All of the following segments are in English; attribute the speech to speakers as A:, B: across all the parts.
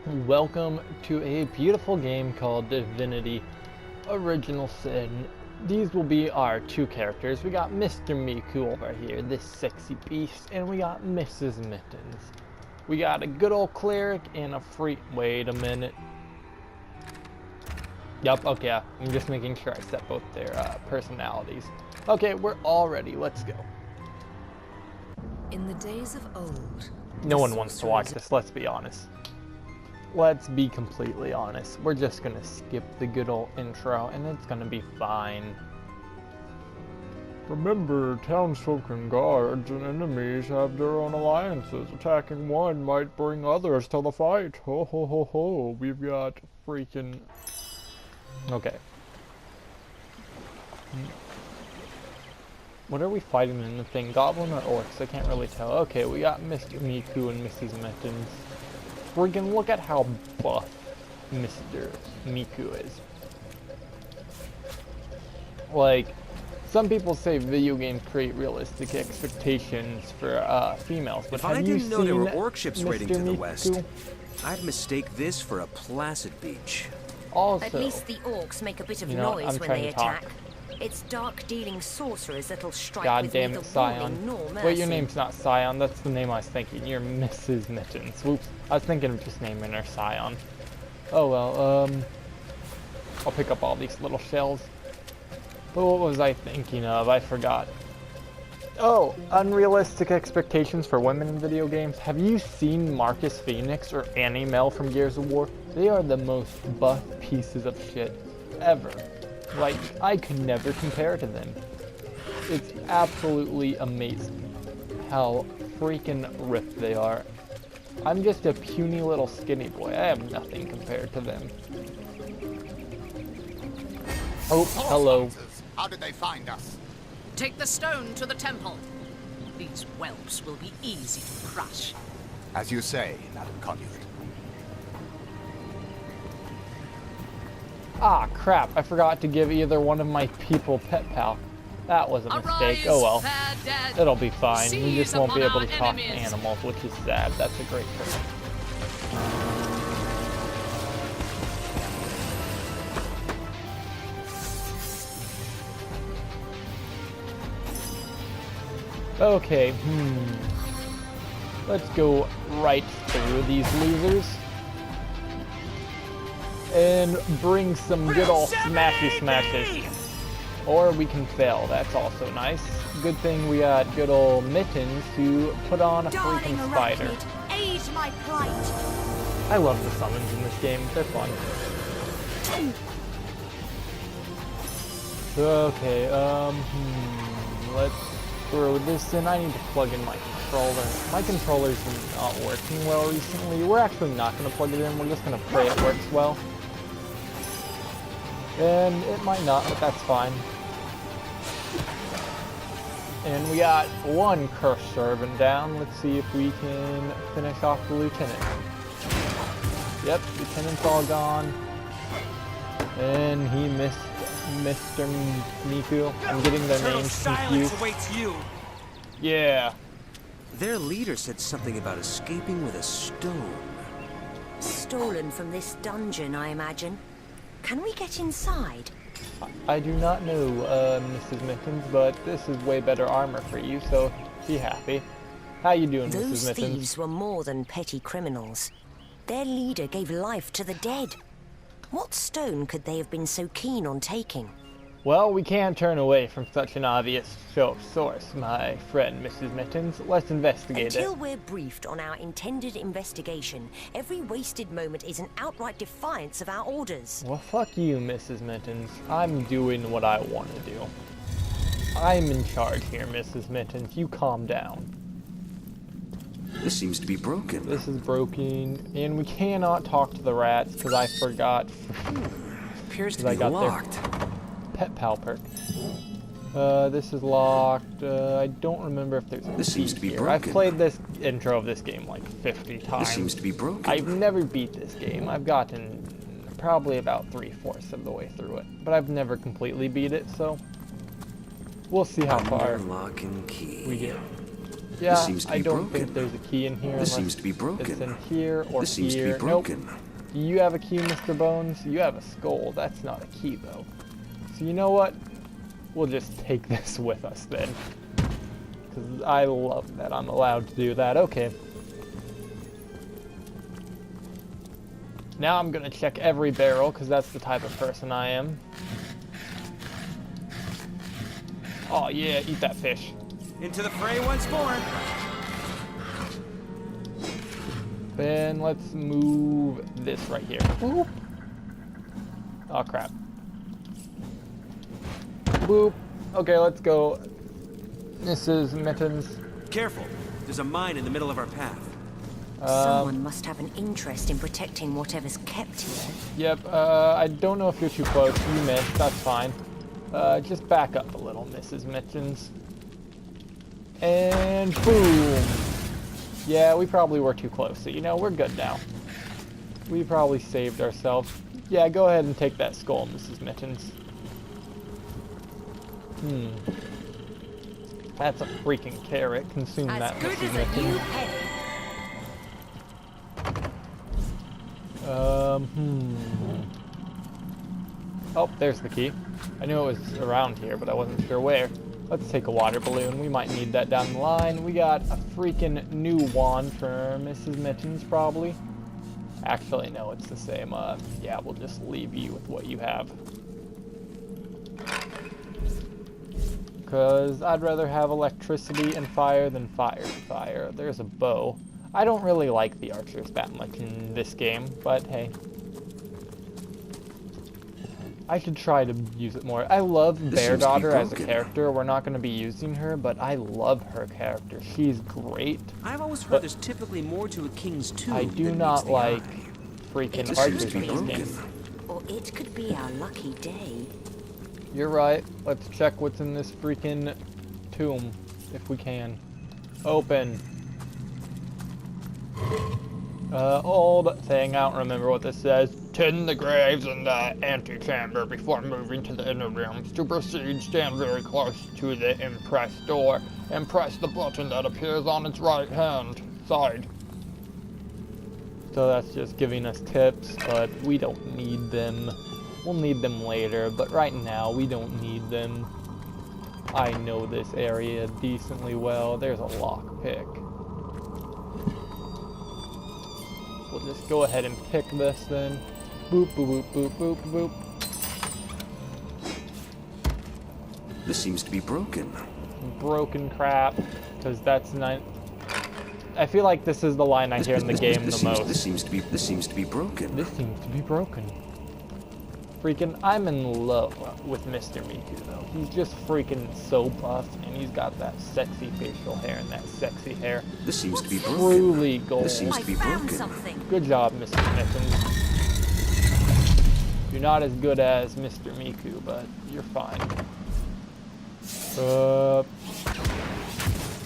A: Welcome to a beautiful game called Divinity Original Sin. These will be our two characters. We got Mr. Miku over here, this sexy beast, and we got Mrs. Mittens. We got a good old cleric and a freak. Wait a minute. Yup, okay, I'm just making sure I set both their personalities. Okay, we're all ready, let's go.
B: In the days of old,
A: No one wants to watch this, let's be honest. Let's be completely honest. We're just gonna skip the good old intro and it's gonna be fine. Remember, townsfolk and guards and enemies have their own alliances. Attacking one might bring others to the fight. Ho ho ho ho. We've got freaking... Okay. What are we fighting in the thing? Goblin or orcs? I can't really tell. Okay, we got Mr. Miku and Mrs. Mittens. Friggin' look at how buff Mr. Miku is. Like, some people say video games create realistic expectations for females, but
C: if I didn't know there were orc ships raiding to the
A: Miku?
C: west, I'd mistake this for a placid beach.
A: Also,
B: at least the orcs make a bit of
A: you know,
B: noise
A: I'm
B: when
A: trying
B: they
A: to talk.
B: attack. It's dark-dealing sorcerers that'll strike
A: God
B: with
A: damn
B: neither
A: it, Scion.
B: warning nor mercy.
A: Wait, your name's not Scion, that's the name I was thinking. You're Mrs. Mittens. Whoops. I was thinking of just naming her Scion. Oh well, I'll pick up all these little shells. But what was I thinking of? I forgot. Oh, unrealistic expectations for women in video games. Have you seen Marcus Phoenix or Annie Mel from Gears of War? They are the most buff pieces of shit ever. Like, I could never compare to them. It's absolutely amazing how freaking ripped they are. I'm just a puny little skinny boy. I have nothing compared to them. Oh, hello.
D: How did they find us?
E: Take the stone to the temple. These whelps will be easy to crush.
D: As you say, Madam Conduit.
A: Ah, crap. I forgot to give either one of my people Pet Pal. That was a mistake. Oh well. It'll be fine. We just won't be able to talk to animals, which is sad. That's a great thing. Okay, let's go right through these losers. And bring some good old smashy smashes. Or we can fail, that's also nice. Good thing we got good old Mittens to put on a freaking spider.
B: Aid my plight.
A: I love the summons in this game, they're fun. Okay, let's throw this in. I need to plug in my controller. My controller's not working well recently. We're actually not going to plug it in, we're just going to pray it works well. And it might not, but that's fine. And we got one cursed servant down. Let's see if we can finish off the lieutenant. Yep, lieutenant's all gone. And he missed Mr. Miku. I'm getting their names confused. Yeah.
C: Their leader said something about escaping with a stone.
B: Stolen from this dungeon, I imagine. Can we get inside?
A: I do not know, Mrs. Mittens, but this is way better armor for you, so be happy. How you doing, Mrs.
B: Those
A: Mittens?
B: thieves were more than petty criminals. Their leader gave life to the dead. What stone could they have been so keen on taking?
A: Well, we can't turn away from such an obvious show of source, my friend, Mrs. Mittens. Let's investigate
B: Until
A: it.
B: we're briefed on our intended investigation, every wasted moment is an outright defiance of our orders.
A: Well, fuck you, Mrs. Mittens. I'm doing what I want to do. I'm in charge here, Mrs. Mittens. You calm down.
C: This seems to be broken.
A: This is broken, and we cannot talk to the rats because I forgot.
C: Appears to
A: I
C: be
A: got
C: locked.
A: Pet Pal perk. This is locked. I don't remember if there's a
C: This seems to be
A: here.
C: broken.
A: I've played this intro of this game like 50 times.
C: This seems to be broken.
A: I've never beat this game. I've gotten probably about 3/4 of the way through it, but I've never completely beat it, so we'll see how far
C: Lock and key.
A: we get. Yeah,
C: seems to
A: I
C: be
A: don't
C: broken.
A: think there's a key in here
C: This
A: unless
C: seems to be broken.
A: it's in here or
C: This seems to be
A: here.
C: broken.
A: Nope. Do you have a key, Mr. Bones? You have a skull. That's not a key, though. So you know what? We'll just take this with us then. Because I love that I'm allowed to do that. Okay. Now I'm going to check every barrel, because that's the type of person I am. Oh yeah, eat that fish.
C: Into the fray once more.
A: Then let's move this right here. Boop. Oh crap. Boop. Okay, let's go. Mrs. Mittens.
C: Careful. There's a mine in the middle of our path.
B: Someone must have an interest in protecting whatever's kept here.
A: Yep, I don't know if you're too close. You missed, that's fine. Just back up a little, Mrs. Mittens. And boom! Yeah, we probably were too close, so you know, we're good now. We probably saved ourselves. Yeah, go ahead and take that skull, Mrs. Mittens. That's a freaking carrot. Consume that,
B: As good
A: Mrs.
B: as a new
A: Mittens.
B: penny.
A: Oh, there's the key. I knew it was around here, but I wasn't sure where. Let's take a water balloon. We might need that down the line. We got a freaking new wand for Mrs. Mittens, probably. Actually, no, it's the same. Yeah, we'll just leave you with what you have. Because I'd rather have electricity and fire than fire and fire. There's a bow. I don't really like the archers that much in this game, but hey. I should try to use it more. I love Bear Daughter as a character. We're not going to be using her, but I love her character. She's great.
C: I've always heard there's typically more to a king's tomb.
A: I do
C: than
A: not
C: meets the
A: like
C: eye.
A: freaking
C: This
A: archers
C: seems to
A: in
C: be
A: these
C: broken.
A: games.
B: Or it could be our lucky day.
A: You're right. Let's check what's in this freaking tomb, if we can. Open. Old thing. I don't remember what this says. Tend the graves in the antechamber before moving to the inner rooms. To proceed, stand very close to the impressed door and press the button that appears on its right hand side. So that's just giving us tips, but we don't need them. We'll need them later, but right now we don't need them. I know this area decently well. There's a lockpick. We'll just go ahead and pick this then. Boop, boop, boop, boop, boop, boop.
C: This seems to be broken.
A: Broken crap, because that's not. I feel like this is the line I hear in the game the most.
C: This seems to be broken.
A: This seems to be broken. Freaking, I'm in love with Mr. Miku though. He's just freaking so buff, and he's got that sexy facial hair and that sexy hair.
C: This seems to be broken.
A: Truly gold.
C: This seems
B: I
C: to be
B: found
C: broken.
B: something.
A: Good job, Mr. Mittens. You're not as good as Mr. Miku, but you're fine.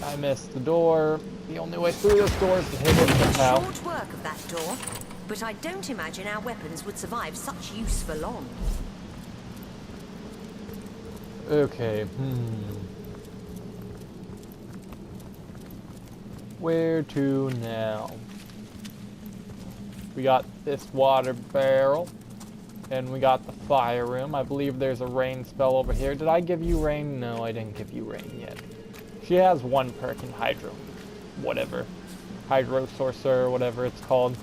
A: I missed the door. The only way through this door is to hit it somehow.
B: Short work of that door, but I don't imagine our weapons would survive such use for long.
A: Okay, Where to now? We got this water barrel, and we got the fire room. I believe there's a rain spell over here. Did I give you rain? No, I didn't give you rain yet. She has one perk in Hydro, whatever. Hydro Sorcerer, whatever it's called.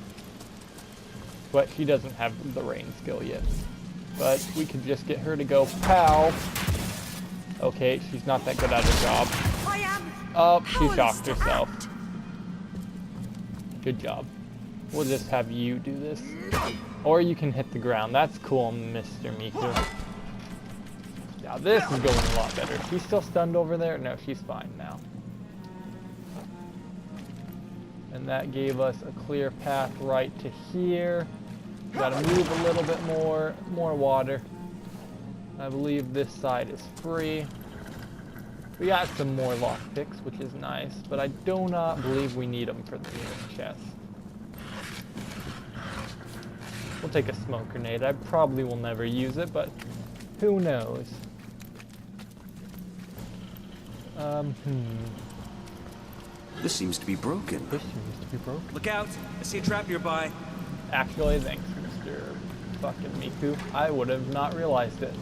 A: But she doesn't have the rain skill yet. But we could just get her to go pow. Okay, she's not that good at her job.
B: I am.
A: Oh, she
B: powerless
A: shocked
B: to
A: herself.
B: act.
A: Good job. We'll just have you do this. Or you can hit the ground. That's cool, Mr. Miku. Now this is going a lot better. She's still stunned over there? No, she's fine now. And that gave us a clear path right to here. Gotta move a little bit more water. I believe this side is free. We got some more lockpicks, which is nice, but I do not believe we need them for the chest. We'll take a smoke grenade. I probably will never use it, but who knows?
C: This seems to be broken.
A: This seems to be broken.
C: Look out! I see a trap nearby.
A: Actually, thanks, Mr. fucking Miku. I would have not realized it.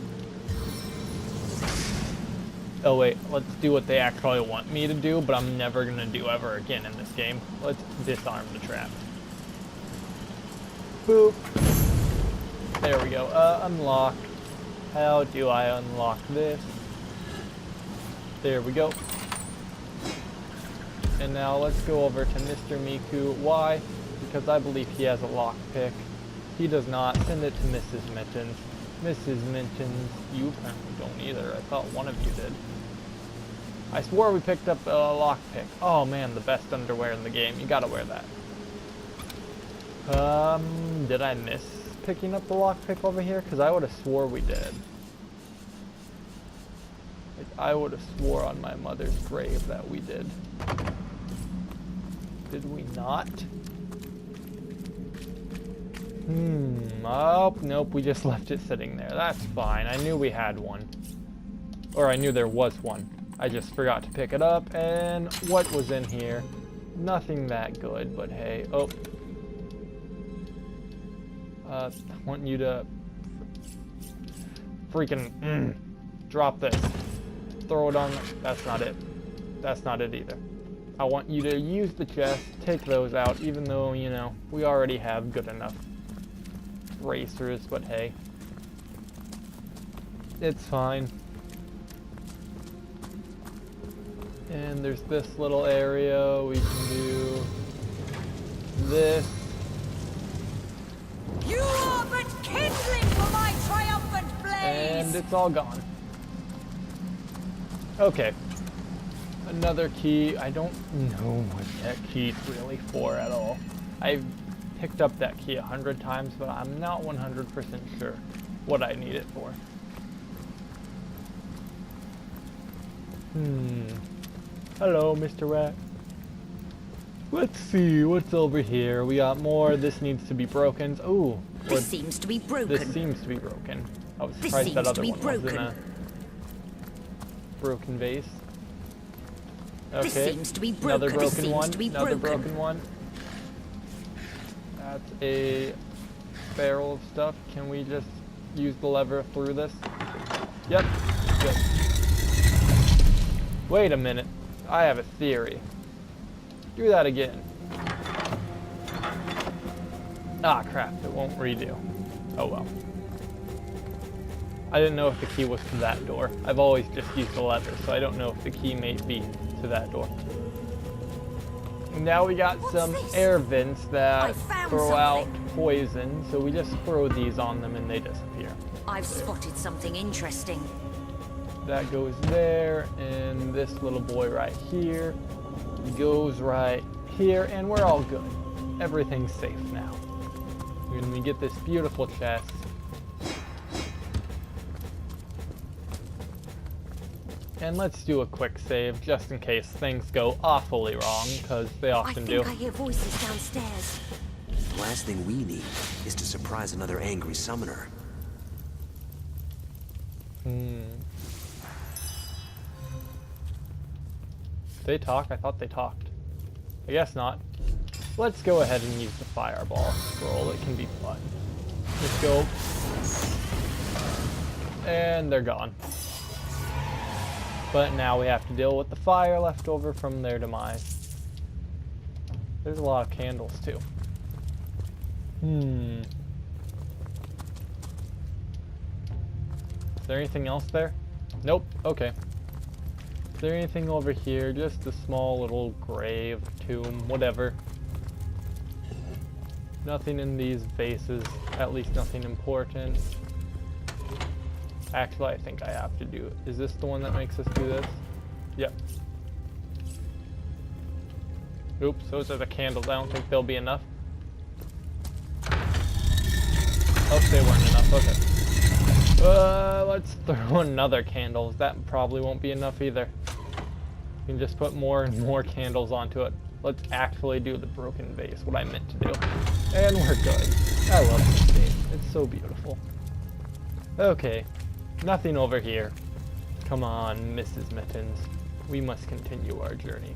A: Oh wait, let's do what they actually want me to do, but I'm never gonna do ever again in this game. Let's disarm the trap. Boop. There we go. Unlock. How do I unlock this? There we go. And now let's go over to Mr. Miku. Why? Because I believe he has a lockpick. He does not. Send it to Mrs. Mittens. Mrs. Mittens, you apparently don't either. I thought one of you did. I swore we picked up a lockpick. Oh man, the best underwear in the game. You gotta wear that. Did I miss picking up the lockpick over here? Because I would have swore we did. Like, I would have swore on my mother's grave that we did. Did we not? Oh, nope, we just left it sitting there. That's fine. I knew we had one. Or I knew there was one. I just forgot to pick it up, and what was in here? Nothing that good, but hey. Oh. I want you to freaking drop this. Throw it on. That's not it. That's not it either. I want you to use the chest, take those out, even though, you know, we already have good enough racers, but hey. It's fine. And there's this little area. We can do this.
F: You are but kindling for my triumphant blaze!
A: And it's all gone. Okay. Another key. I don't know what that key's really for at all. I've picked up that key 100 times, but I'm not 100% sure what I need it for. Hello, Mr. Rat. Let's see what's over here. We got more. This needs to be broken. Ooh.
B: This seems to be broken.
A: This seems to be broken. I was surprised that other one wasn't a broken vase. Okay.
B: This seems to be broken.
A: Another broken
B: This seems
A: one.
B: to be
A: Another
B: broken.
A: broken one. That's a barrel of stuff. Can we just use the lever through this? Yep. Good. Wait a minute. I have a theory. Do that again. Ah, crap. It won't redo. Oh well. I didn't know if the key was to that door. I've always just used the lever, so I don't know if the key may be to that door. Now we got some air vents that throw out poison, so we just throw these on them and they disappear.
B: I've spotted something interesting.
A: That goes there, and this little boy right here goes right here, and we're all good. Everything's safe now. When we get this beautiful chest, and let's do a quick save just in case things go awfully wrong, because they often do.
B: I think I hear voices downstairs.
C: The last thing we need is to surprise another angry summoner.
A: They talk? I thought they talked. I guess not. Let's go ahead and use the fireball scroll. It can be fun. Let's go. And they're gone. But now we have to deal with the fire left over from their demise. There's a lot of candles too. Is there anything else there? Nope. Okay. Is there anything over here? Just a small little grave, tomb, whatever. Nothing in these vases. At least nothing important. Actually, I think I have to do it. Is this the one that makes us do this? Yep. Oops, those are the candles. I don't think they'll be enough. Oh, they weren't enough. Okay. Let's throw another candle. That probably won't be enough either. You can just put more and more candles onto it. Let's actually do the broken vase, what I meant to do. And we're good. I love this game. It's so beautiful. Okay. Nothing over here. Come on, Mrs. Mittens. We must continue our journey.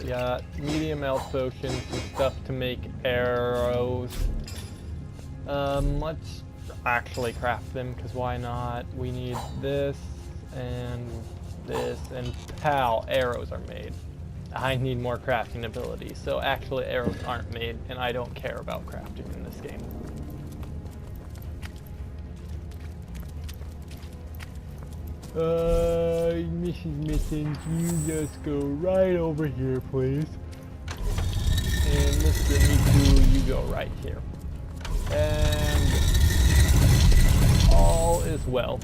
A: We got medium health potions, some stuff to make arrows. Let's actually craft them, because why not? We need this, and pow, arrows are made. I need more crafting ability, so actually arrows aren't made, and I don't care about crafting in this game. Mrs. Mittens, you just go right over here, please. And Mr. Miku, you go right here. And all is well.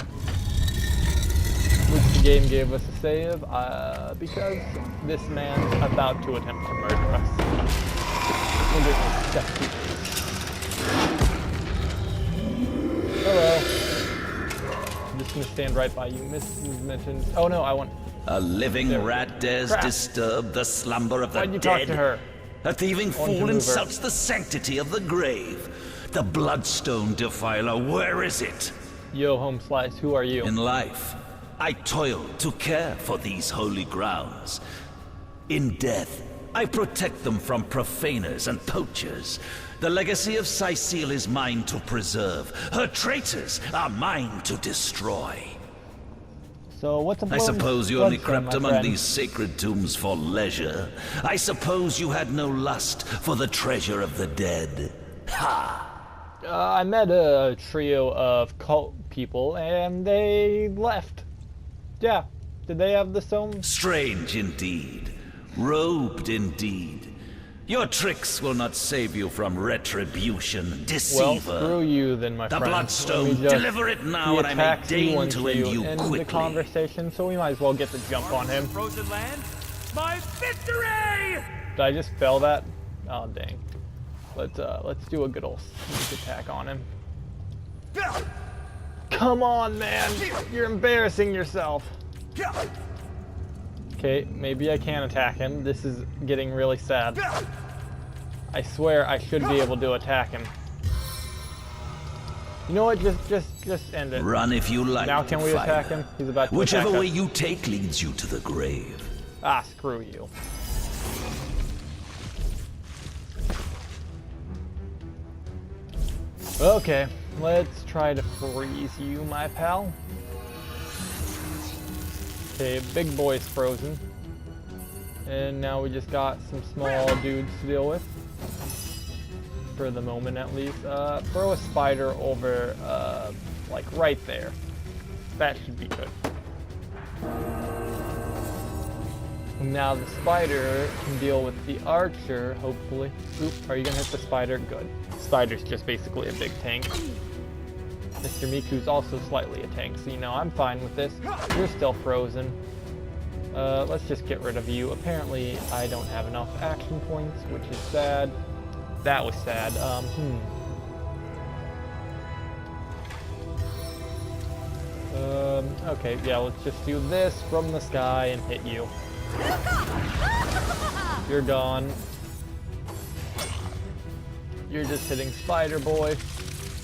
A: Which the game gave us a save, because this man's about to attempt to murder us. Look at his sexy face. Hello. I'm just gonna stand right by you, Mrs. Mittens. Oh no, I want...
G: A living rat dares
A: Crap.
G: disturb the slumber of the
A: Why'd you
G: dead.
A: talk to her?
G: A thieving
A: Want to
G: fool
A: move her.
G: insults the sanctity of the grave. The bloodstone defiler, where is it?
A: Yo, Home Slice, who are you?
G: In life, I toil to care for these holy grounds. In death, I protect them from profaners and poachers. The legacy of Cecile is mine to preserve. Her traitors are mine to destroy.
A: So what's a
G: I suppose you only
A: bloodstone,
G: crept
A: my
G: among
A: friend?
G: these sacred tombs for leisure. I suppose you had no lust for the treasure of the dead. Ha!
A: I met a trio of cult people, and they left. Yeah. Did they have the stone?
G: Strange indeed. Robed indeed. Your tricks will not save you from retribution, deceiver.
A: Well, screw you then, my
G: The
A: friend.
G: bloodstone,
A: Let me just-
G: deliver it now,
A: he
G: and I may
A: attacks
G: deign
A: once
G: to end you
A: end
G: quickly.
A: the conversation, so we might as well get the jump on him.
H: Frozen land, my victory!
A: Did I just fail that? Oh dang. Let's do a good old sneak attack on him. Come on, man! You're embarrassing yourself. Okay, maybe I can attack him. This is getting really sad. I swear I should be able to attack him. You know what? Just end it.
G: Run if you like.
A: Now can we
G: Defiler.
A: attack him? He's about to
G: Whichever
A: attack
G: way
A: us.
G: you take leads you to the grave.
A: Ah, screw you. Okay, let's try to freeze you, my pal. Okay, big boy's frozen. And now we just got some small dudes to deal with. For the moment, at least. Throw a spider over, like right there. That should be good. Now the spider can deal with the archer, hopefully. Oop, are you gonna hit the spider? Good. Spider's just basically a big tank. Mr. Miku's also slightly a tank, so you know, I'm fine with this. You're still frozen. Let's just get rid of you. Apparently, I don't have enough action points, which is sad. That was sad. Okay, yeah, let's just do this from the sky and hit you. You're gone. You're just hitting Spider Boy.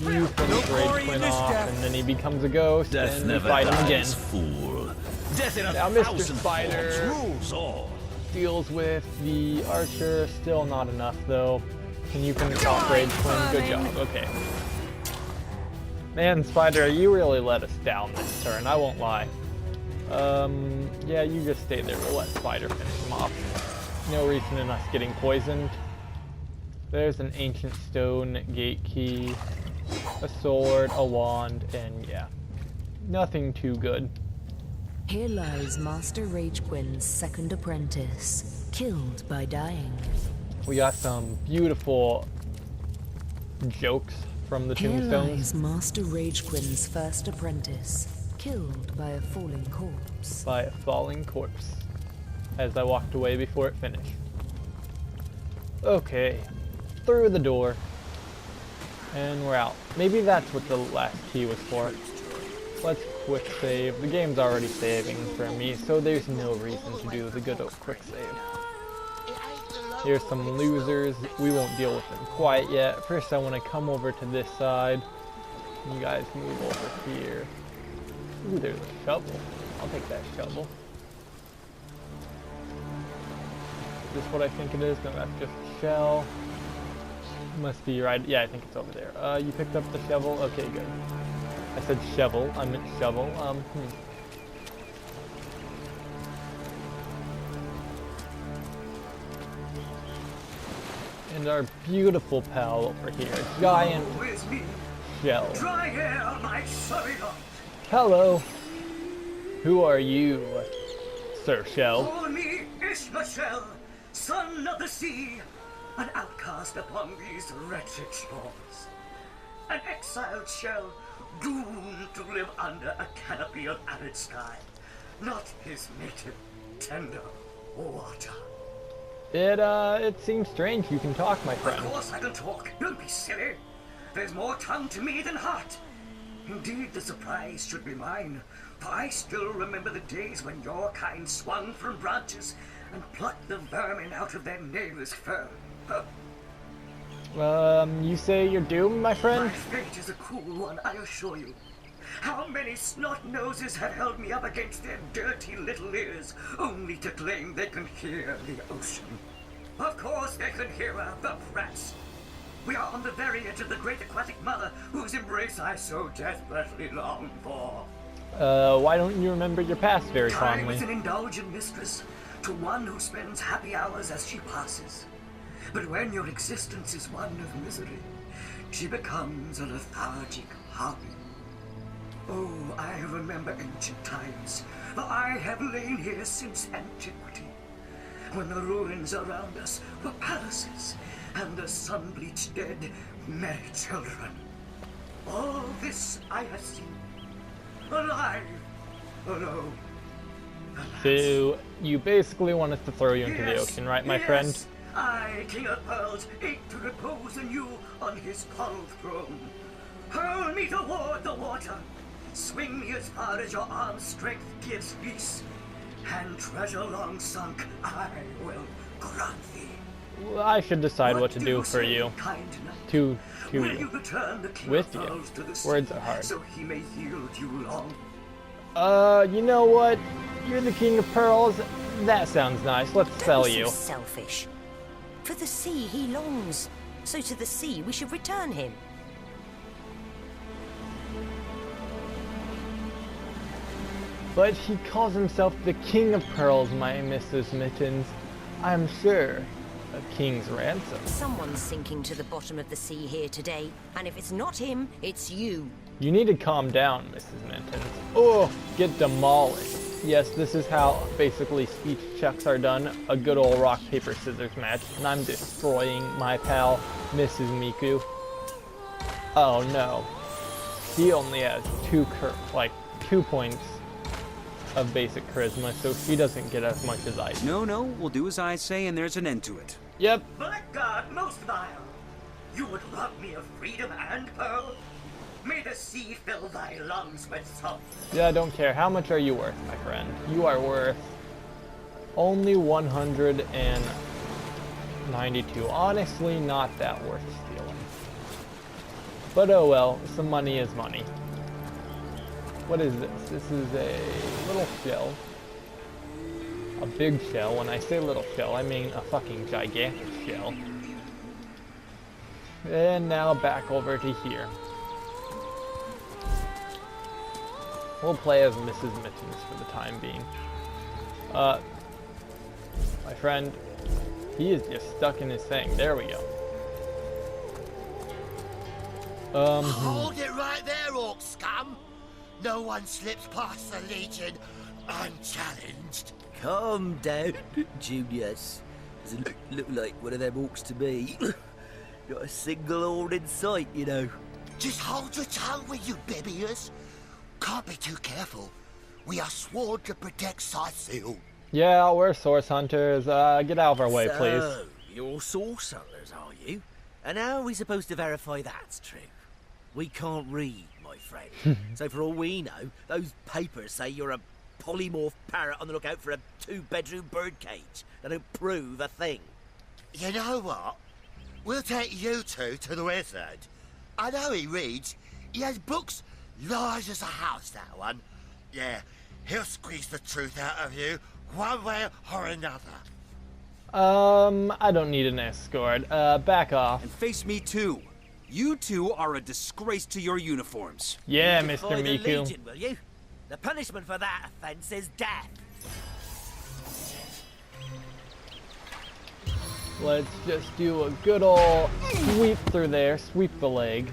A: You finish Rage Quinn off, and then he becomes a ghost,
G: Death
A: and we
G: never
A: fight him again.
G: dies, fool. Death in a
A: Now, Mr.
G: thousand
A: Spider
G: forms rules all.
A: deals with the archer. Still not enough, though. Can you finish off Rage Quinn? Good job. Okay. Man, Spider, you really let us down this turn. I won't lie. Yeah, you just stay there. We'll let Spider finish him off. No reason in us getting poisoned. There's an ancient stone gate key, a sword, a wand, and yeah, nothing too good.
I: Here lies Master Rage Quinn's second apprentice, killed by dying.
A: We got some beautiful jokes from the
I: Here
A: tombstones.
I: lies Master Rage Quinn's first apprentice, killed by a falling corpse.
A: By a falling corpse, as I walked away before it finished. Okay, through the door, and we're out. Maybe that's what the last key was for. Let's quick save. The game's already saving for me, so there's no reason to do the good old quick save. Here's some losers. We won't deal with them quite yet. First, I want to come over to this side. You guys move over here. Ooh, there's a shovel. I'll take that shovel. this what I think it is? No, that's just a shell. Must be right. Yeah, I think it's over there. You picked up the shovel? Okay, good. I said shovel. I meant shovel. And our beautiful pal over here, giant shell. Hello. Who are you, Sir Shell?
H: For me is the shell, son of the sea, an outcast upon these wretched shores. An exiled shell, doomed to live under a canopy of arid sky, not his native, tender water.
A: It seems strange you can talk, my friend.
H: Of course I can talk. Don't be silly. There's more tongue to me than heart. Indeed, the surprise should be mine, for I still remember the days when your kind swung from branches and plucked the vermin out of their neighbor's fur.
A: You say you're doomed, my friend?
H: My fate is a cruel one, I assure you. How many snot noses have held me up against their dirty little ears, only to claim they can hear the ocean? Of course they can hear her, the brats. We are on the very edge of the great aquatic mother, whose embrace I so desperately long for.
A: Why don't you remember your past very
H: Time
A: fondly?
H: is an indulgent mistress, to one who spends happy hours as she passes. But when your existence is one of misery, she becomes a lethargic hobby. Oh, I remember ancient times, for I have lain here since antiquity, when the ruins around us were palaces, and the sun-bleached dead merry children. All this I have seen, alive, alone. Alas.
A: So, you basically want us to throw you into the ocean, right, my friend?
H: I, King of Pearls, ache to repose anew on his coral throne. Hurl me toward the water. Swing me as far as your arm's strength gives peace. And treasure long sunk I will grant thee.
A: Well, I should decide what to do for you. To
H: Will you return the King
A: with
H: of
A: you.
H: Pearls to the sea,
A: Words are hard.
H: so he may yield you long?
A: You know what? You're the King of Pearls. That sounds nice. Let's sell
B: Don't be
A: you.
B: so selfish. For the sea he longs, so to the sea we should return him.
A: But he calls himself the King of Pearls, my Mrs. Mittens. I'm sure. A king's ransom.
B: Someone's sinking to the bottom of the sea here today, and if it's not him, it's you.
A: You need to calm down, Mrs. Mittens. Oh, get demolished. Yes, this is how basically speech checks are done. A good old rock, paper, scissors match. And I'm destroying my pal, Mrs. Miku. Oh no. He only has 2 points of basic charisma, so she doesn't get as much as I do.
C: No, we'll do as I say and there's an end to it.
A: Yep.
H: Blackguard most vile! You would rob me of freedom and pearl? May the sea fill thy lungs with salt.
A: Yeah, I don't care. How much are you worth, my friend? You are worth only 192. Honestly, not that worth stealing. But oh well, some money is money. What is this? This is a little shell. A big shell. When I say little shell, I mean a fucking gigantic shell. And now back over to here. We'll play as Mrs. Mittens for the time being. My friend, he is just stuck in his thing. There we go.
J: Hold it right there, orc scum! No one slips past the Legion unchallenged.
K: Calm down, Junius. Doesn't look like one of them orcs to me. Not a single horn in sight, you know.
J: Just hold your tongue with you, Bibius. Can't be too careful. We are sworn to protect Sicil.
A: Yeah, we're source hunters. Get out of our way, please.
K: So, you're source hunters, are you? And how are we supposed to verify that's true? We can't read, my friend. So for all we know, those papers say you're a polymorph parrot on the lookout for a 2-bedroom birdcage. They don't prove a thing.
J: You know what? We'll take you two to the wizard. I know he reads. He has books large as a house, that one. Yeah, he'll squeeze the truth out of you, one way or another.
A: I don't need an escort. Back off.
C: And face me too. You two are a disgrace to your uniforms.
A: Yeah,
K: You
A: Mr.
K: defy the
A: Miku.
K: Legion, will you? The punishment for that offense is death.
A: Let's just do a good old sweep through there, sweep the leg.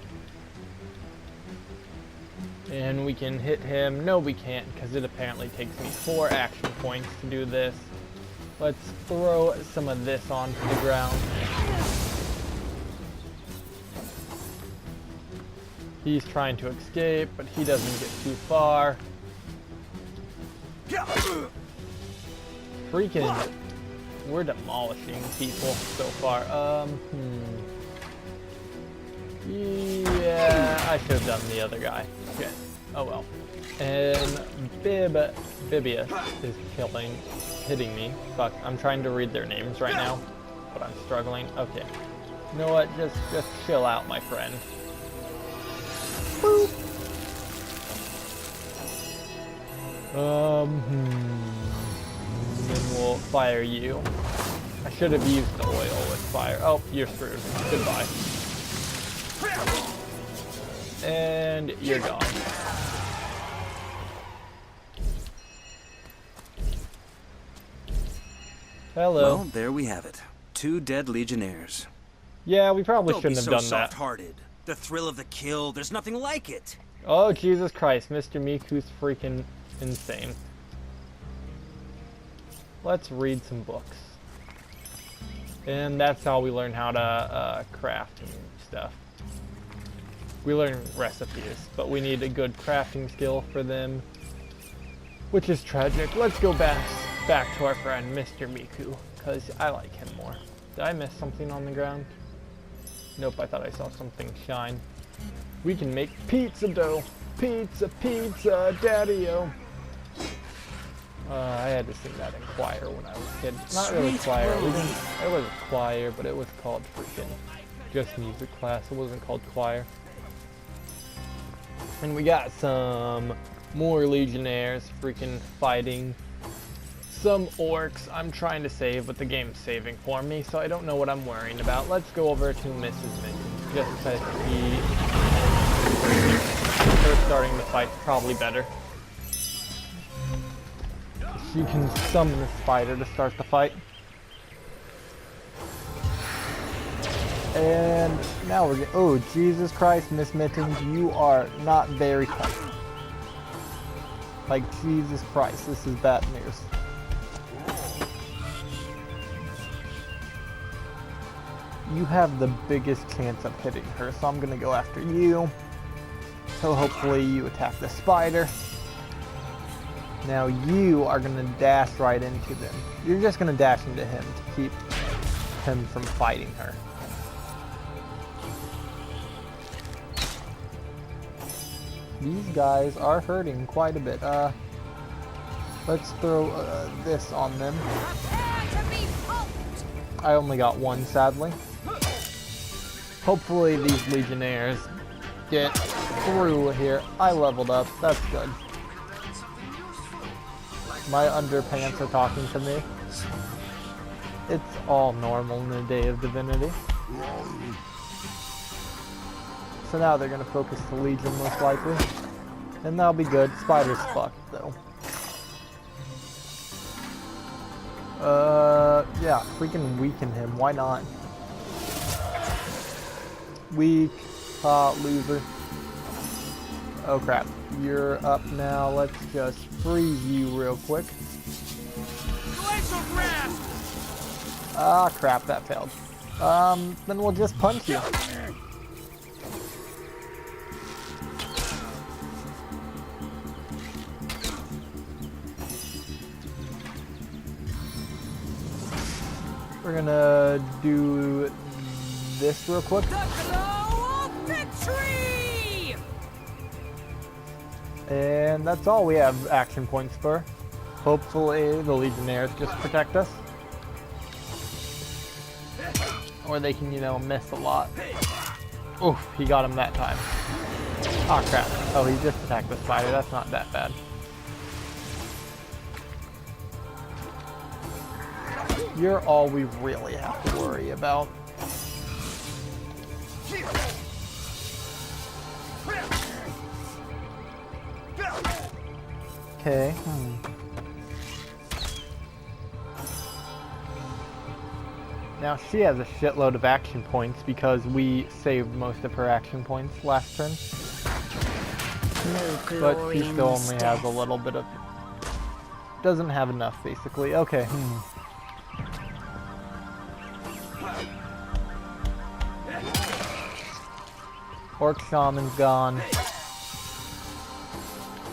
A: And we can hit him. No, we can't, because it apparently takes me 4 action points to do this. Let's throw some of this onto the ground. He's trying to escape, but he doesn't get too far. Freaking, we're demolishing people so far. Yeah, I should have done the other guy. Okay. Oh well. And Bibius is hitting me. Fuck, I'm trying to read their names right now, but I'm struggling. Okay. You know what? Just chill out, my friend. Boop. Then we'll fire you. I should have used the oil with fire. Oh, you're screwed. Goodbye. And you're gone. Hello.
C: Well, there we have it. 2 dead legionnaires.
A: Yeah, we probably
C: Don't
A: shouldn't
C: be
A: have
C: so
A: done that.
C: soft-hearted. The thrill of the kill, there's nothing like it.
A: Oh, Jesus Christ. Mr. Miku's freaking insane. Let's read some books. And that's how we learn how to craft and stuff. We learn recipes, but we need a good crafting skill for them, which is tragic. Let's go back to our friend Mr. Miku, because I like him more. Did I miss something on the ground? Nope, I thought I saw something shine. We can make pizza dough. Pizza, pizza, daddy-o. I had to sing that in choir when I was a kid. Not really choir. It was a choir, but it was called freaking just music class. It wasn't called choir. And we got some more legionnaires freaking fighting some orcs. I'm trying to save, but the game's saving for me, so I don't know what I'm worrying about. Let's go over to Mrs. Minton, just because her starting the fight probably better. She can summon a spider to start the fight. And now we're getting... Oh, Jesus Christ, Miss Mittens, you are not very tough. Like, Jesus Christ, this is bad news. You have the biggest chance of hitting her, so I'm gonna go after you. So hopefully you attack the spider. Now you are gonna dash right into them. You're just gonna dash into him to keep him from fighting her. These guys are hurting quite a bit. Let's throw this on them. I only got one, sadly. Hopefully these legionnaires get through here. I leveled up. That's good. My underpants are talking to me. It's all normal in the day of Divinity. So now they're gonna focus the Legion most likely. And that'll be good. Spider's fucked though. Yeah, freaking weaken him. Why not? Weak. Loser. Oh crap. You're up now. Let's just freeze you real quick. Ah, crap. That failed. Then we'll just punch you. We're gonna do this real quick.
F: The glow of victory!
A: And that's all we have action points for. Hopefully the Legionnaires just protect us. Or they can, you know, miss a lot. Oof, he got him that time. Oh crap. Oh, he just attacked the spider. That's not that bad. You're all we really have to worry about. Okay. Now she has a shitload of action points because we saved most of her action points last turn.
B: No
A: But
B: glory
A: she
B: in
A: still
B: this
A: only
B: death.
A: has a little bit of... Doesn't have enough, basically. Okay. Orc Shaman's gone.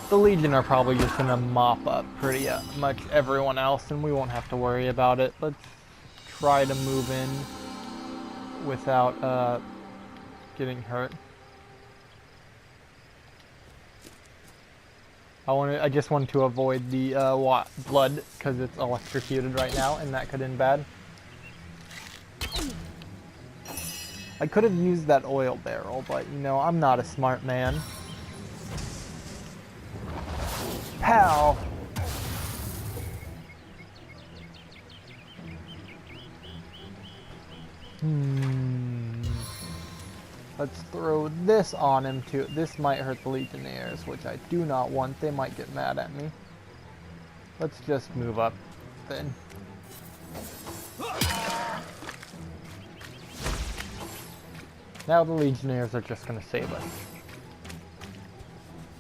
A: The Legion are probably just gonna mop up pretty much everyone else, and we won't have to worry about it. Let's try to move in without getting hurt. I just want to avoid the blood because it's electrocuted right now, and that could end bad. I could have used that oil barrel, but you know, I'm not a smart man. Pow! Let's throw this on him too. This might hurt the Legionnaires, which I do not want. They might get mad at me. Let's just move up then. Now the Legionnaires are just gonna save us.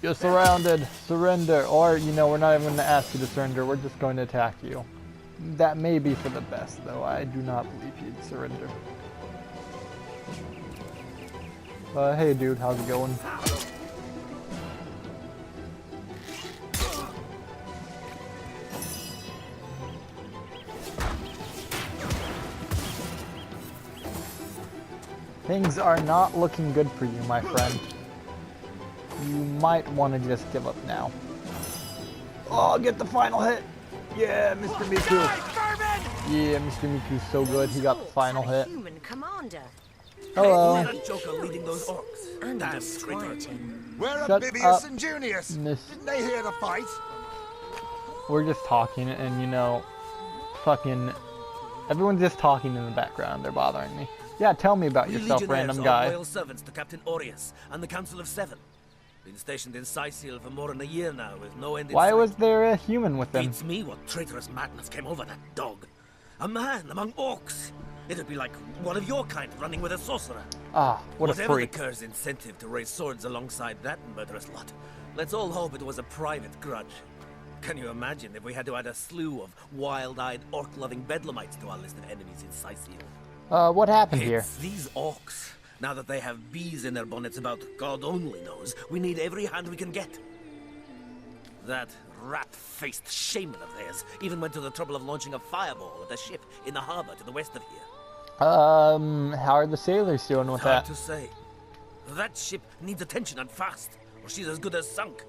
A: You're surrounded. Surrender. Or, you know, we're not even gonna ask you to surrender. We're just going to attack you. That may be for the best, though. I do not believe you'd surrender. Hey dude, how's it going? Things are not looking good for you, my friend. You might want to just give up now. Oh, get the final hit! Yeah, Mr. Miku! Yeah, Mr. Miku's so good, he got the final hit.
B: Human commander.
A: Hello.
K: That joker leading those orcs.
B: And
K: Damn
B: disquieting.
J: Where are
A: Shut
J: Bibius
A: up,
J: and Junius?
A: Miss.
J: Didn't they hear the fight?
A: We're just talking, and you know, fucking... Everyone's just talking in the background, they're bothering me. Yeah, tell me about yourself, random guy.
K: Loyal servants to Captain Aureus and the Council of Seven. Been stationed in Sicil for more than a year now, with no end in
A: Why
K: sight.
A: was there a human with them?
K: Beats me what traitorous madness came over that dog. A man among orcs. It'd be like one of your kind running with a sorcerer.
A: Ah, what a
K: Whatever
A: freak.
K: the cur's incentive to raise swords alongside that murderous lot, let's all hope it was a private grudge. Can you imagine if we had to add a slew of wild-eyed, orc-loving bedlamites to our list of enemies in Sicil?
A: What happened here?
K: It's these orcs. Now that they have bees in their bonnets about God only knows, we need every hand we can get. That rat-faced shaman of theirs even went to the trouble of launching a fireball at a ship in the harbor to the west of here.
A: How are the sailors doing with
K: Hard
A: that?
K: to say. That ship needs attention and fast, or she's as good as sunk.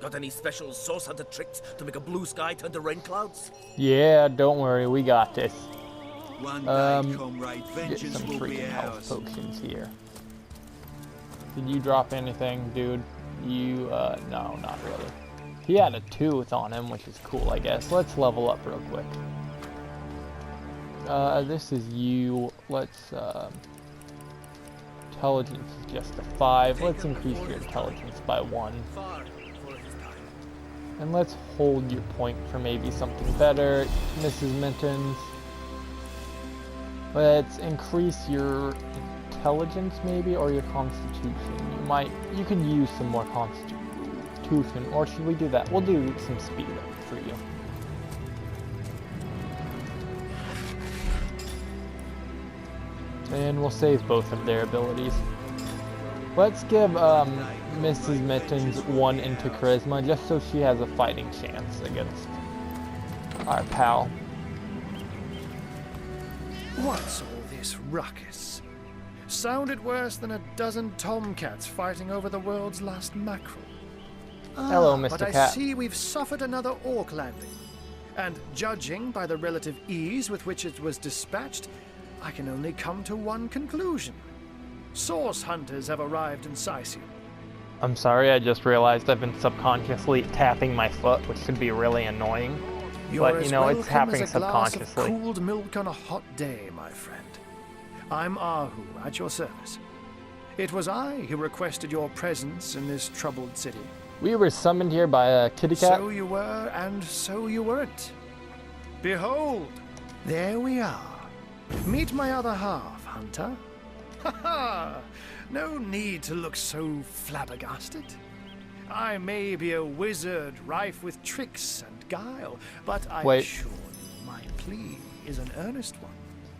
K: Got any special source hunter tricks to make a blue sky turn to rain clouds?
A: Yeah, don't worry, we got this.
C: One day, comrade,
A: Get
C: vengeance
A: some
C: will be
A: freaking health
C: ours.
A: potions here. Did you drop anything, dude? You, no, not really. He had a tooth on him, which is cool, I guess. Let's level up real quick. This is you. Let's, intelligence is just a 5. Let's increase your intelligence by 1. And let's hold your point for maybe something better. Mrs. Mittens. Let's increase your intelligence maybe, or your constitution. You can use some more constitution, or should we do that? We'll do some speed up for you. And we'll save both of their abilities. Let's give Mrs. Mittens 1 into charisma, just so she has a fighting chance against our pal.
L: What's all this ruckus? Sounded worse than a dozen tomcats fighting over the world's last mackerel.
A: Hello, Mr.
L: But I
A: Cat.
L: see we've suffered another orc landing. And judging by the relative ease with which it was dispatched, I can only come to one conclusion. Source hunters have arrived in Sicil.
A: I'm sorry, I just realized I've been subconsciously tapping my foot, which could be really annoying.
L: You're
A: But, you know,
L: as
A: it's
L: welcome
A: happening
L: as a glass of
A: subconsciously.
L: cooled milk on a hot day, my friend. I'm Ahu, at your service. It was I who requested your presence in this troubled city.
A: We were summoned here by a kitty cat.
L: So you were, and so you weren't. Behold, there we are. Meet my other half, Hunter. Ha ha! No need to look so flabbergasted. I may be a wizard rife with tricks and guile, but I assure you my plea is an earnest one.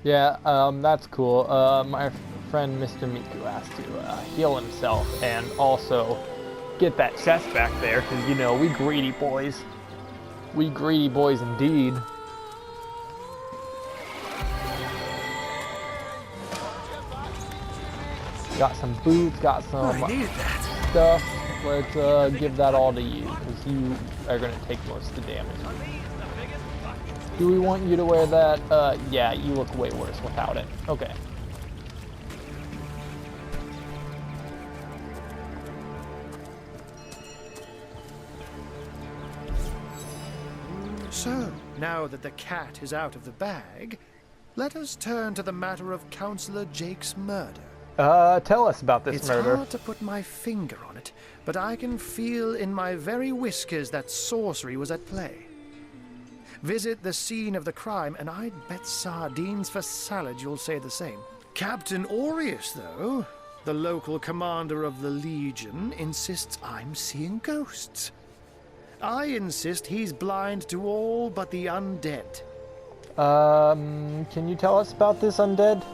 A: Yeah, that's cool. My friend Mr. Miku has to heal himself and also get that chest back there, because, you know, we greedy boys. We greedy boys indeed. Got some boots, got some stuff. Let's give that all to you, because you are going to take most of the damage. Do we want you to wear that? Yeah, you look way worse without it. Okay.
L: So, now that the cat is out of the bag, let us turn to the matter of Counselor Jake's murder.
A: Tell us about this murder.
L: It's hard to put my finger on it, but I can feel in my very whiskers that sorcery was at play. Visit the scene of the crime, and I'd bet sardines for salad you'll say the same. Captain Aureus, though, the local commander of the Legion, insists I'm seeing ghosts. I insist he's blind to all but the undead.
A: Can you tell us about this undead?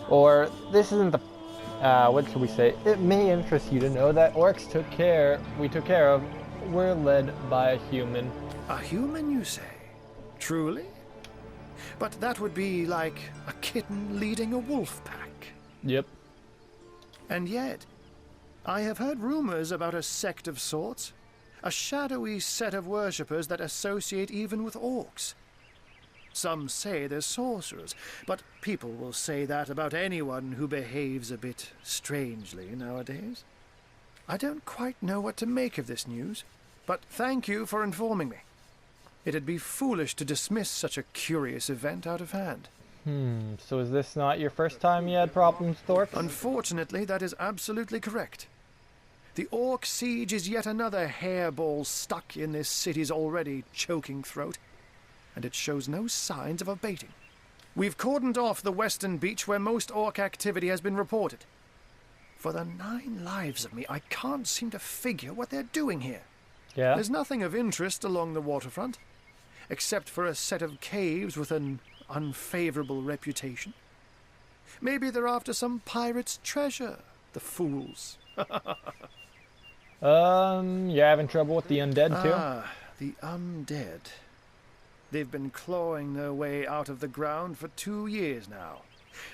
A: Or, this isn't the... what should we say? It may interest you to know that orcs we took care of, were led by a human.
L: A human, you say? Truly? But that would be like a kitten leading a wolf pack.
A: Yep.
L: And yet, I have heard rumors about a sect of sorts. A shadowy set of worshippers that associate even with orcs. Some say they're sorcerers, but people will say that about anyone who behaves a bit strangely nowadays. I don't quite know what to make of this news, but thank you for informing me. It'd be foolish to dismiss such a curious event out of hand.
A: So is this not your first time you had problems with orcs?
L: Unfortunately, that is absolutely correct. The orc siege is yet another hairball stuck in this city's already choking throat, and it shows no signs of abating. We've cordoned off the western beach where most orc activity has been reported. For the 9 lives of me, I can't seem to figure what they're doing here.
A: Yeah.
L: There's nothing of interest along the waterfront, except for a set of caves with an unfavorable reputation. Maybe they're after some pirate's treasure, the fools.
A: You're having trouble with the undead too?
L: Ah, the undead. They've been clawing their way out of the ground for 2 years now.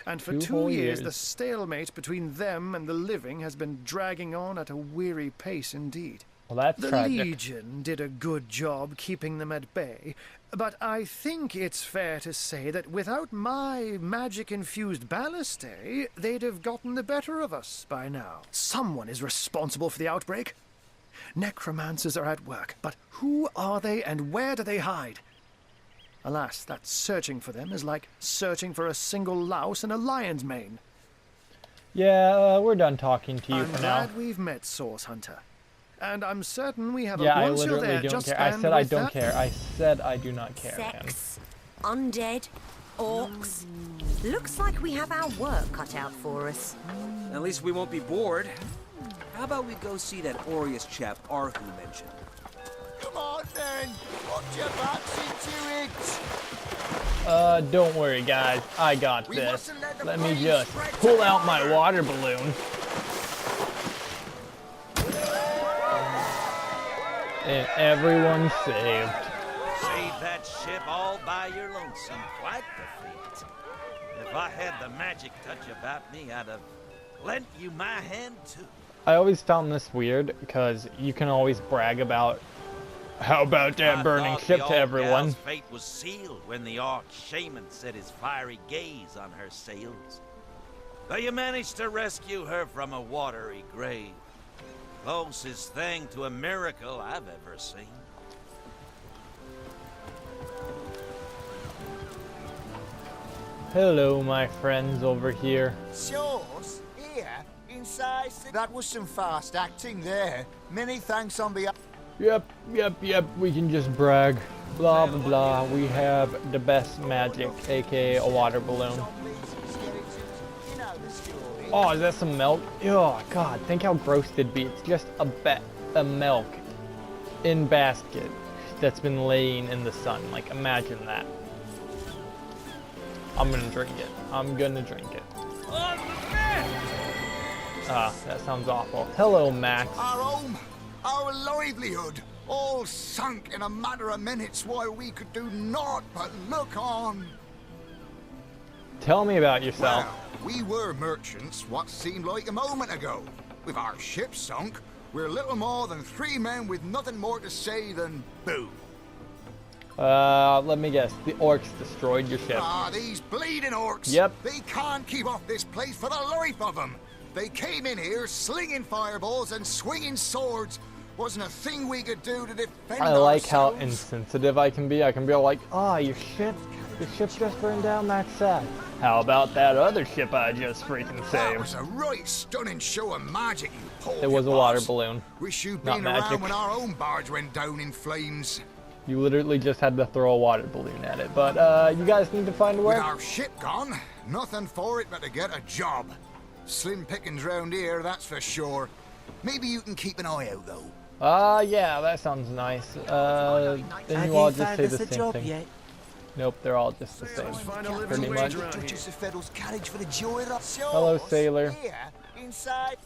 L: And for 2 years, the stalemate between them and the living has been dragging on at a weary pace indeed.
A: Well, that's tragic.
L: The Legion did a good job keeping them at bay, but I think it's fair to say that without my magic-infused ballistae, they'd have gotten the better of us by now. Someone is responsible for the outbreak. Necromancers are at work, but who are they and where do they hide? Alas, that searching for them is like searching for a single louse in a lion's mane.
A: Yeah, we're done talking to you for now.
L: I'm glad we've met, Source Hunter. And I'm certain we have
A: yeah,
L: a
A: I
L: once you're
A: literally
L: there,
A: don't care. I said I don't care. I said I do not care,
B: Sex, undead, orcs. Looks like we have our work cut out for us.
C: At least we won't be bored. How about we go see that Aureus chap Ahu mentioned?
J: Come on, then. Put your backs into it.
A: Don't worry, guys. I got this. Let me just pull out my water balloon. And everyone's saved.
G: Save that ship all by your lonesome. Quite the feat. If I had the magic touch about me, I'd have lent you my hand too.
A: I always found this weird because you can always brag about how about that burning ship to everyone.
G: Gal's fate was sealed when the Arch Shaman set his fiery gaze on her sails. But you managed to rescue her from a watery grave. Closest thing to a miracle I've ever seen.
A: Hello, my friends over here.
J: Sauce? Here? Inside? That was some fast acting there. Many thanks on behalf...
A: Yep. We can just brag. Blah, blah, blah. We have the best magic, aka a water balloon. Oh, is that some milk? Oh, God. Think how gross it'd be. It's just a milk in basket that's been laying in the sun. Like, imagine that. I'm gonna drink it. That sounds awful. Hello, Max.
D: Our home, our livelihood, all sunk in a matter of minutes while we could do naught but look on.
A: Tell me about yourself.
D: Well, we were merchants what seemed like a moment ago. With our ship sunk, we're little more than 3 men with nothing more to say than boo.
A: Let me guess. The orcs destroyed your ship.
D: Ah, these bleeding orcs.
A: Yep.
D: They can't keep off this place for the life of them. They came in here slinging fireballs and swinging swords. Wasn't a thing we could do to defend
A: I like
D: ourselves.
A: how insensitive I can be. I can be all like, your ship just burned down, that's sad. How about that other ship I just freaking
D: That
A: saved?
D: was a right stunning show of magic, you Paul.
A: It was a water balloon.
D: Wish you'd
A: not
D: been
A: magic.
D: around when our own barge went down in flames.
A: You literally just had to throw a water balloon at it. But you guys need to find
D: With
A: work.
D: our ship gone, nothing for it but to get a job. Slim pickings round here, that's for sure. Maybe you can keep an eye out, though.
A: Yeah, that sounds nice. Then you all just say the same thing.
K: Yet?
A: Nope, they're all just the same. Pretty much. Hello,
J: Hello,
A: sailor.
J: Inside.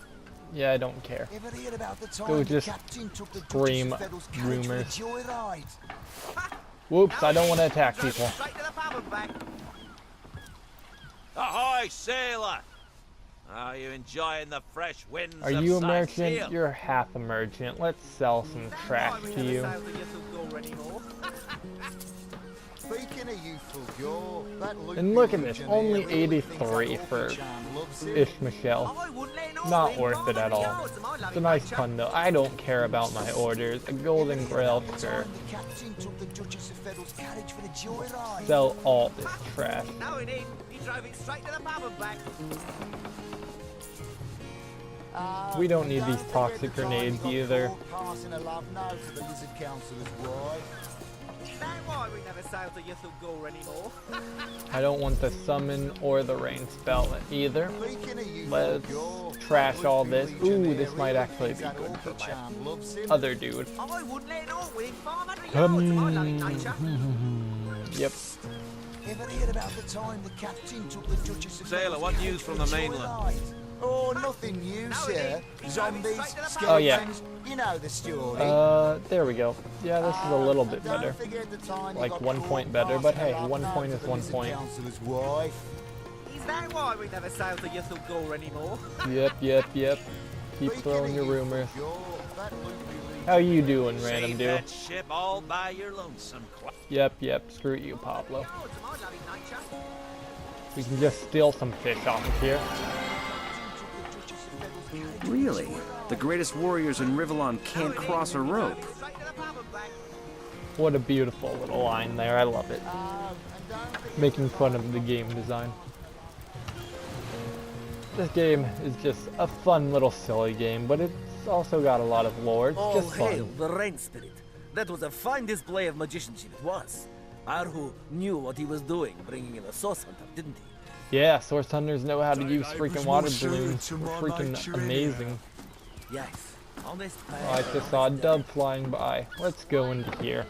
A: Yeah, I don't care.
J: Ever heard about the time
A: Go
J: the
A: just
J: captain took the
A: scream
J: Duchess of Feddel's carriage for a
A: rumors.
J: joyride?
A: Whoops, I don't want to attack people.
G: Ahoy, sailor! Are you enjoying the fresh winds
A: Are
G: of
A: you a
G: Sicily?
A: merchant? You're half a merchant. Let's sell some trash to you.
J: Speaking of youthful gore, that
A: And look at this, only 83 for Ishmael. Not worth it at all. It's a nice pun though. I don't care about my orders. A golden grail, sure. Sell all this trash.
K: No, he didn't. He drove it straight to the pub and back.
A: We don't need these toxic grenades either.
K: Is that why we never sail to Ythel Gore anymore?
A: I don't want the summon or the rain spell either. Let's trash all this. Ooh, this might actually be good for my other dude.
K: I wouldn't let it all within 500 yards of my lovely nature.
A: Yep.
J: Ever hear about the time the captain took the Duchess of
G: Sailor, what news from the mainland?
J: Oh, nothing new, sir. Zombies, skeletons,
A: Oh, yeah.
J: you know the story.
A: There we go. Yeah, this is a little bit
J: Don't
A: better.
J: forget the time he
A: Like
J: got
A: 1
J: caught
A: point better, but hey,
J: passing a
A: 1
J: love
A: point
J: note
A: is
J: to the
A: 1
J: lizard
A: point.
J: councillor's wife.
K: Is that why we never sail to Ythel Gore anymore?
A: Yep. Keep throwing your rumors.
J: That would be
A: How you doing, random
G: Save
A: dude?
G: that ship all by your lonesome.
A: Yep. Screw you, Pablo.
K: Yards of my lovely nature.
A: We can just steal some fish off of here.
C: Really? The greatest warriors in Rivellon can't cross a rope.
K: Straight to the pub and back.
A: What a beautiful little line there. I love it. Making fun of the game design. This game is just a fun little silly game, but it's also got a lot of lore. It's
K: All
A: just
K: hail
A: fun.
K: the rain spirit. That was a fine display of magicianship, it was. Arhu knew what he was doing, bringing in a source hunter, didn't he?
A: Yeah, source hunters know how to use freaking water balloons. They're freaking amazing.
K: Yes. On this
A: Oh, I just saw a dove flying by. Let's go into here.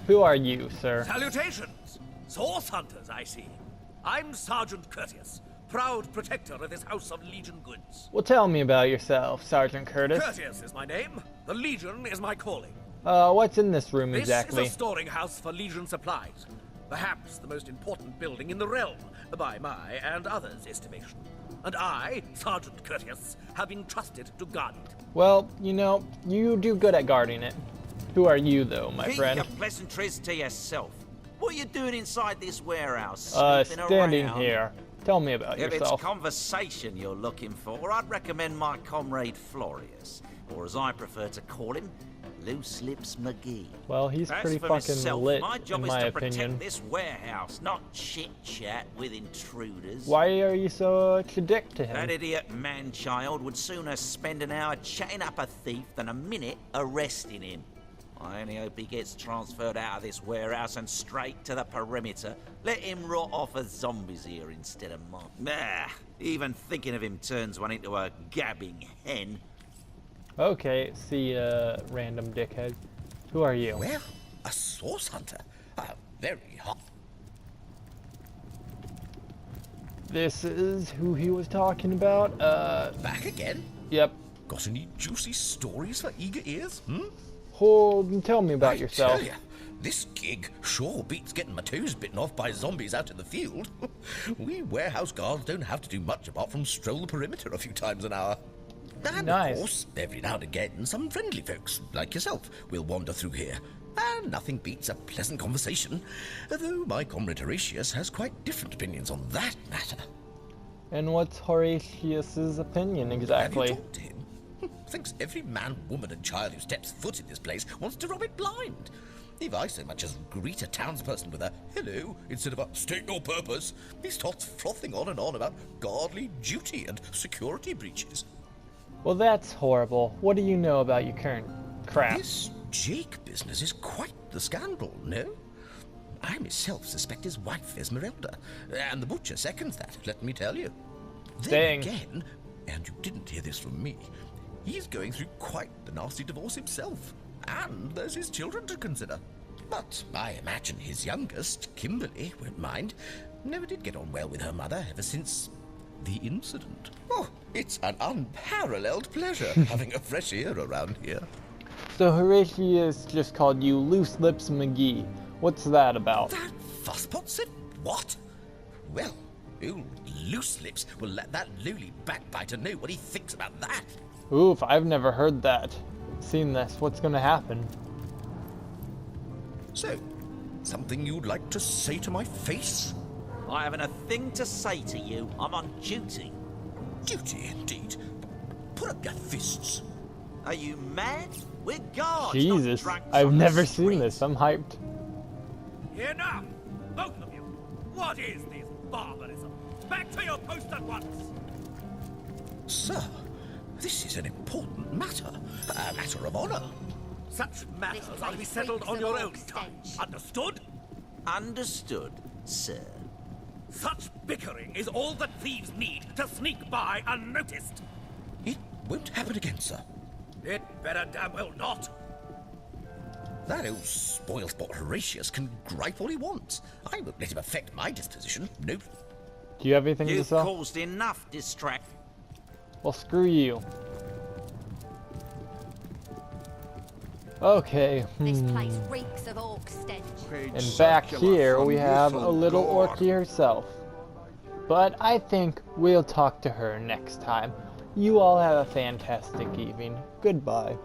A: Who are you, sir?
K: Salutations! Source hunters, I see. I'm Sergeant Curtius, proud protector of this house of Legion goods.
A: Well, tell me about yourself, Sergeant Curtis.
K: Curtius is my name. The Legion is my calling.
A: What's in this room
K: This
A: exactly?
K: is a storing house for Legion supplies. Perhaps the most important building in the realm, by my and others' estimation. And I, Sergeant Curtius, have been trusted to guard it.
A: Well, you know, you do good at guarding it. Who are you, though, my
G: Keep
A: friend?
G: your pleasantries to yourself. What are you doing inside this warehouse? Snooping
A: Standing
G: around?
A: here. Tell me about
G: If
A: yourself.
G: it's conversation you're looking for, I'd recommend my comrade Florius, or as I prefer to call him, Loose Lips McGee.
A: Well, he's
C: As
A: pretty
C: for
A: fucking
C: myself,
A: lit,
C: my job
A: in
C: is
A: my
C: to protect
A: opinion.
C: this warehouse, not chit-chat with intruders.
A: Why are you so such a dick to
C: That
A: him?
C: idiot man-child would sooner spend an hour chatting up a thief than a minute arresting him. I only hope he gets transferred out of this warehouse and straight to the perimeter. Let him rot off as zombies here instead of mine. Nah, even thinking of him turns one into a gabbing hen.
A: Okay, see, random dickhead. Who are you?
M: Well, a source hunter. Very hot.
A: This is who he was talking about.
M: Back again?
A: Yep.
M: Got any juicy stories for eager ears?
A: Tell me about yourself.
M: Tell ya, this gig sure beats getting my toes bitten off by zombies out in the field. We warehouse guards don't have to do much apart from stroll the perimeter a few times an hour. And
A: Nice.
M: of course, every now and again, some friendly folks, like yourself, will wander through here. And nothing beats a pleasant conversation, though my comrade Horatius has quite different opinions on that matter.
A: And what's Horatius's opinion exactly?
M: Have you talked to him? Thinks every man, woman, and child who steps foot in this place wants to rob it blind. If I so much as greet a townsperson with a hello instead of a state your purpose, he starts frothing on and on about godly duty and security breaches.
A: Well, that's horrible. What do you know about your current crap?
M: This Jake business is quite the scandal, no? I myself suspect his wife Esmeralda, and the butcher seconds that, let me tell you. Then again, and you didn't hear this from me, he's going through quite the nasty divorce himself, and there's his children to consider. But I imagine his youngest, Kimberly, won't mind. Never did get on well with her mother ever since the incident. Oh, it's an unparalleled pleasure having a fresh ear around here.
A: So Horatius just called you Loose Lips McGee. What's that about?
M: That fusspot said what? Well, old Loose Lips will let that lowly backbiter know what he thinks about that.
A: Oof, I've never heard that. Seen this. What's gonna happen?
M: So, something you'd like to say to my face?
C: I haven't a thing to say to you. I'm on duty.
M: Duty, indeed. Put up your fists.
C: Are you mad? We're guards,
A: Jesus,
C: not drunks
A: I've
C: on the
A: never
C: street.
A: seen this. I'm hyped.
N: Enough! Both of you! What is this barbarism? Back to your post at once!
M: Sir, this is an important matter. A matter of honor.
N: Such matters are to be settled on your own time. Understood?
C: Understood, sir.
N: Such bickering is all that thieves need to sneak by unnoticed.
M: It won't happen again, sir.
N: It better damn well not.
M: That old spoilsport Horatius can gripe all he wants. I won't let him affect my disposition. Nope.
A: Do you have anything to
C: You've
A: sell?
C: caused enough distract.
A: Well, screw you. Okay.
F: This place reeks of orc stench.
A: And back here we have a little orky herself. But I think we'll talk to her next time. You all have a fantastic evening. Goodbye.